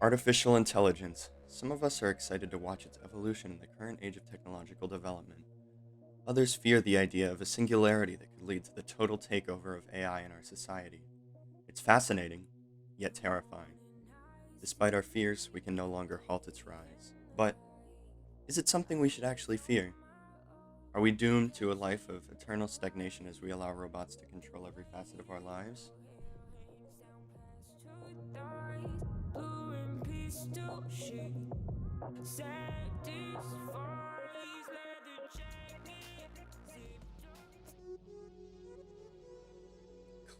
Artificial intelligence. Some of us are excited to watch its evolution in the current age of technological development. Others fear the idea of a singularity that could lead to the total takeover of AI in our society. It's fascinating, yet terrifying. Despite our fears, we can no longer halt its rise. But is it something we should actually fear? Are we doomed to a life of eternal stagnation as we allow robots to control every facet of our lives?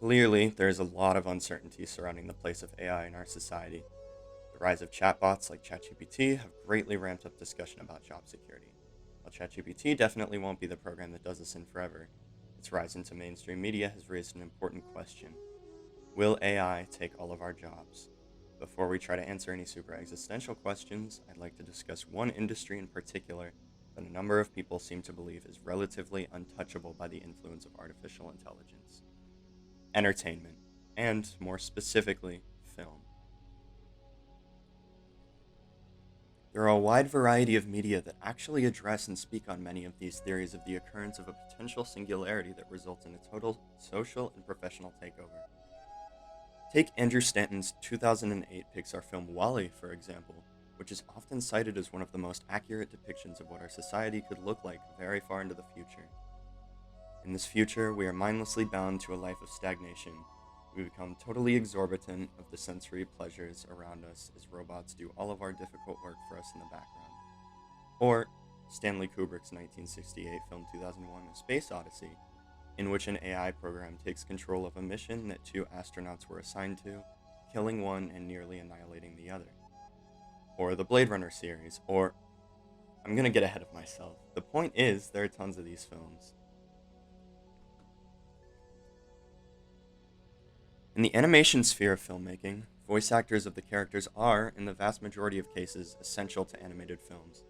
Clearly, there is a lot of uncertainty surrounding the place of AI in our society. The rise of chatbots like ChatGPT have greatly ramped up discussion about job security. While ChatGPT definitely won't be the program that does this in forever, its rise into mainstream media has raised an important question. Will AI take all of our jobs? Before we try to answer any super existential questions, I'd like to discuss one industry in particular that a number of people seem to believe is relatively untouchable by the influence of artificial intelligence: entertainment, and more specifically, film. There are a wide variety of media that actually address and speak on many of these theories of the occurrence of a potential singularity that results in a total social and professional takeover. Take Andrew Stanton's 2008 Pixar film Wall-E, for example, which is often cited as one of the most accurate depictions of what our society could look like very far into the future. In this future, we are mindlessly bound to a life of stagnation. We become totally exorbitant of the sensory pleasures around us as robots do all of our difficult work for us in the background. Or Stanley Kubrick's 1968 film 2001: A Space Odyssey, in which an AI program takes control of a mission that two astronauts were assigned to, killing one and nearly annihilating the other. Or the Blade Runner series, or I'm gonna get ahead of myself. The point is, there are tons of these films. In the animation sphere of filmmaking, voice actors of the characters are, in the vast majority of cases, essential to animated films.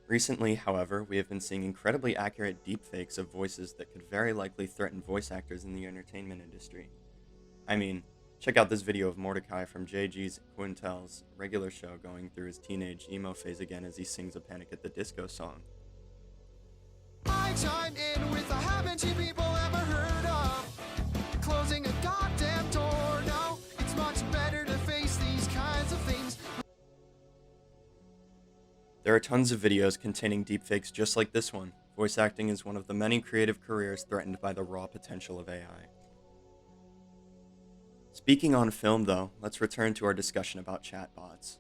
Recently, however, we have been seeing incredibly accurate deepfakes of voices that could very likely threaten voice actors in the entertainment industry. I mean, check out this video of Mordecai from JG's Quintel's regular show going through his teenage emo phase again as he sings a Panic at the Disco song. I chime in with a haven't you people ever heard of closing a goddamn door? No, it's much better to face these kinds of things. There are tons of videos containing deepfakes just like this one. Voice acting is one of the many creative careers threatened by the raw potential of AI. Speaking on film, though, let's return to our discussion about chatbots.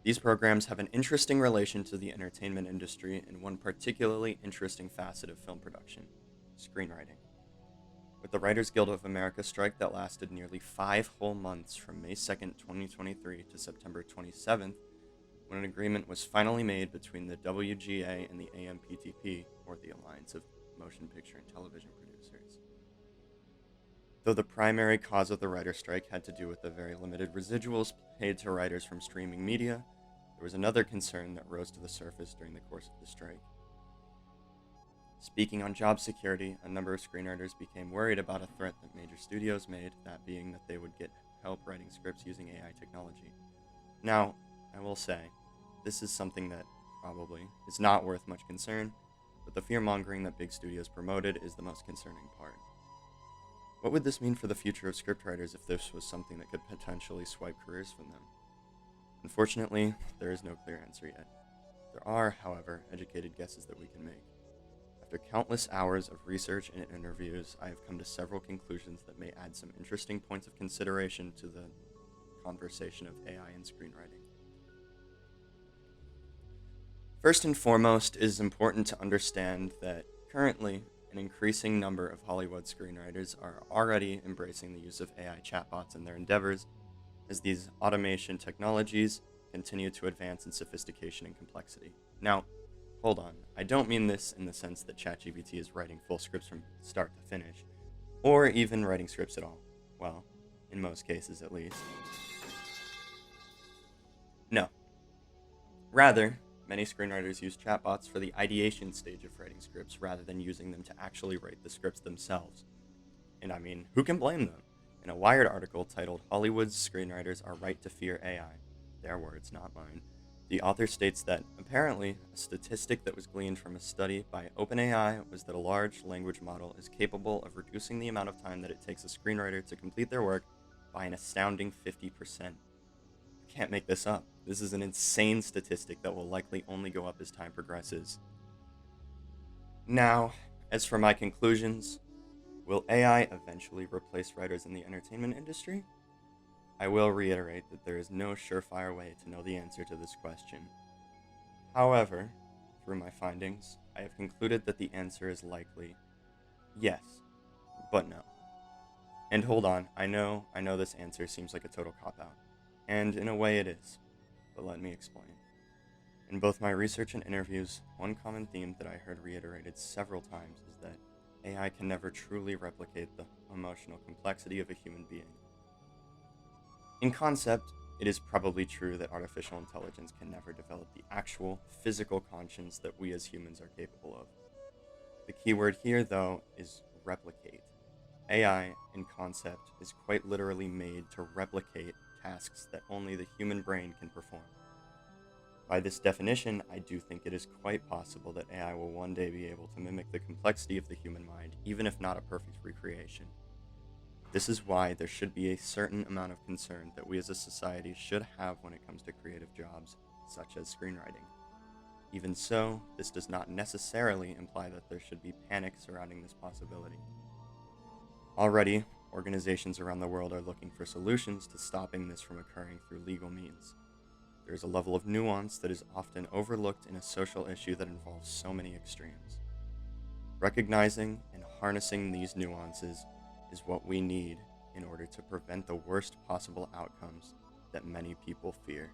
These programs have an interesting relation to the entertainment industry in one particularly interesting facet of film production: screenwriting. With the Writers Guild of America strike that lasted nearly 5 whole months from May 2nd, 2023 to September 27th, when an agreement was finally made between the WGA and the AMPTP, or the Alliance of Motion Picture and Television Producers. Though the primary cause of the writer strike had to do with the very limited residuals paid to writers from streaming media, there was another concern that rose to the surface during the course of the strike. Speaking on job security, a number of screenwriters became worried about a threat that major studios made, that being that they would get help writing scripts using AI technology. Now, I will say, this is something that probably is not worth much concern, but the fear-mongering that big studios promoted is the most concerning part. What would this mean for the future of scriptwriters if this was something that could potentially swipe careers from them? Unfortunately, there is no clear answer yet. There are, however, educated guesses that we can make. After countless hours of research and interviews, I have come to several conclusions that may add some interesting points of consideration to the conversation of AI and screenwriting. First and foremost, it is important to understand that currently, an increasing number of Hollywood screenwriters are already embracing the use of AI chatbots in their endeavors, as these automation technologies continue to advance in sophistication and complexity. Now, hold on, I don't mean this in the sense that ChatGPT is writing full scripts from start to finish, or even writing scripts at all. Well, in most cases at least. No. Rather, many screenwriters use chatbots for the ideation stage of writing scripts rather than using them to actually write the scripts themselves. And I mean, who can blame them? In a Wired article titled "Hollywood's Screenwriters Are Right to Fear AI," their words, not mine. The author states that apparently a statistic that was gleaned from a study by OpenAI was that a large language model is capable of reducing the amount of time that it takes a screenwriter to complete their work by an astounding 50%. I can't make this up. This is an insane statistic that will likely only go up as time progresses. Now, as for my conclusions, will AI eventually replace writers in the entertainment industry? I will reiterate that there is no surefire way to know the answer to this question. However, through my findings, I have concluded that the answer is likely yes, but no. And hold on, I know this answer seems like a total cop-out. And in a way it is, but let me explain. In both my research and interviews, one common theme that I heard reiterated several times is that AI can never truly replicate the emotional complexity of a human being. In concept, it is probably true that artificial intelligence can never develop the actual physical conscience that we as humans are capable of. The key word here, though, is replicate. AI, in concept, is quite literally made to replicate tasks that only the human brain can perform. By this definition, I do think it is quite possible that AI will one day be able to mimic the complexity of the human mind, even if not a perfect recreation. This is why there should be a certain amount of concern that we as a society should have when it comes to creative jobs, such as screenwriting. Even so, this does not necessarily imply that there should be panic surrounding this possibility. Already, organizations around the world are looking for solutions to stopping this from occurring through legal means. There is a level of nuance that is often overlooked in a social issue that involves so many extremes. Recognizing and harnessing these nuances is what we need in order to prevent the worst possible outcomes that many people fear.